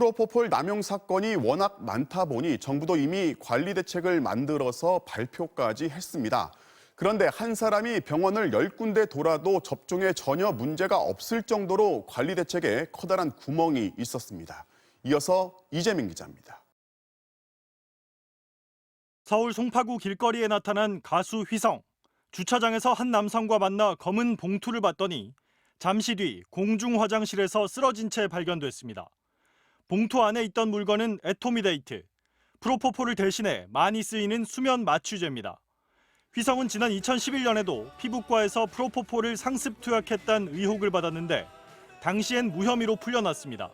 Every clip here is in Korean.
프로포폴 남용 사건이 워낙 많다 보니 정부도 이미 관리 대책을 만들어서 발표까지 했습니다. 그런데 한 사람이 병원을 10군데 돌아도 접종에 전혀 문제가 없을 정도로 관리 대책에 커다란 구멍이 있었습니다. 이어서 이재민 기자입니다. 서울 송파구 길거리에 나타난 가수 휘성. 주차장에서 한 남성과 만나 검은 봉투를 받더니 잠시 뒤 공중 화장실에서 쓰러진 채 발견됐습니다. 봉투 안에 있던 물건은 에토미데이트, 프로포폴을 대신해 많이 쓰이는 수면 마취제입니다. 휘성은 지난 2011년에도 피부과에서 프로포폴을 상습 투약했다는 의혹을 받았는데 당시엔 무혐의로 풀려났습니다.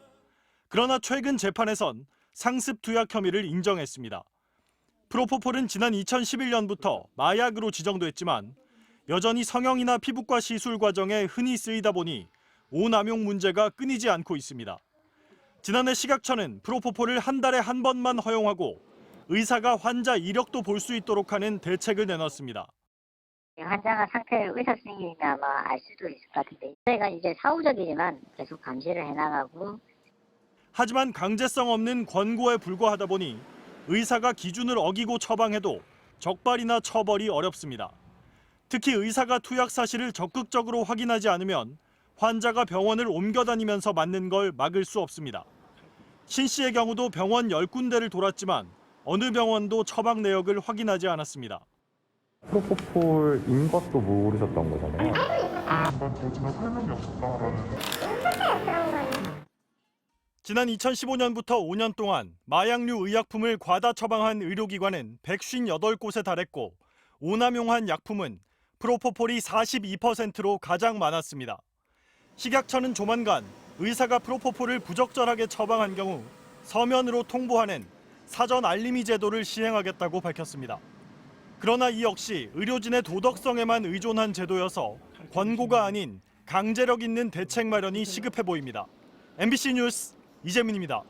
그러나 최근 재판에선 상습 투약 혐의를 인정했습니다. 프로포폴은 지난 2011년부터 마약으로 지정됐지만 여전히 성형이나 피부과 시술 과정에 흔히 쓰이다 보니 오남용 문제가 끊이지 않고 있습니다. 지난해 식약처는 프로포폴을 한 달에 한 번만 허용하고 의사가 환자 이력도 볼 수 있도록 하는 대책을 내놨습니다. 환자가 상태를 의사 선생님이나 아마 알 수도 있을 것 같은데 저희가 이제 사후적이지만 계속 감시를 해나가고 하지만 강제성 없는 권고에 불과하다 보니 의사가 기준을 어기고 처방해도 적발이나 처벌이 어렵습니다. 특히 의사가 투약 사실을 적극적으로 확인하지 않으면 환자가 병원을 옮겨 다니면서 맞는 걸 막을 수 없습니다. 신 씨의 경우도 병원 10군데를 돌았지만 어느 병원도 처방 내역을 확인하지 않았습니다. 프로포폴인 것도 모르셨던 거잖아요. 지난 2015년부터 5년 동안 마약류 의약품을 과다 처방한 의료기관은 158곳에 달했고 오남용한 약품은 프로포폴이 42%로 가장 많았습니다. 식약처는 조만간 의사가 프로포폴을 부적절하게 처방한 경우 서면으로 통보하는 사전 알림이 제도를 시행하겠다고 밝혔습니다. 그러나 이 역시 의료진의 도덕성에만 의존한 제도여서 권고가 아닌 강제력 있는 대책 마련이 시급해 보입니다. MBC 뉴스 이재민입니다.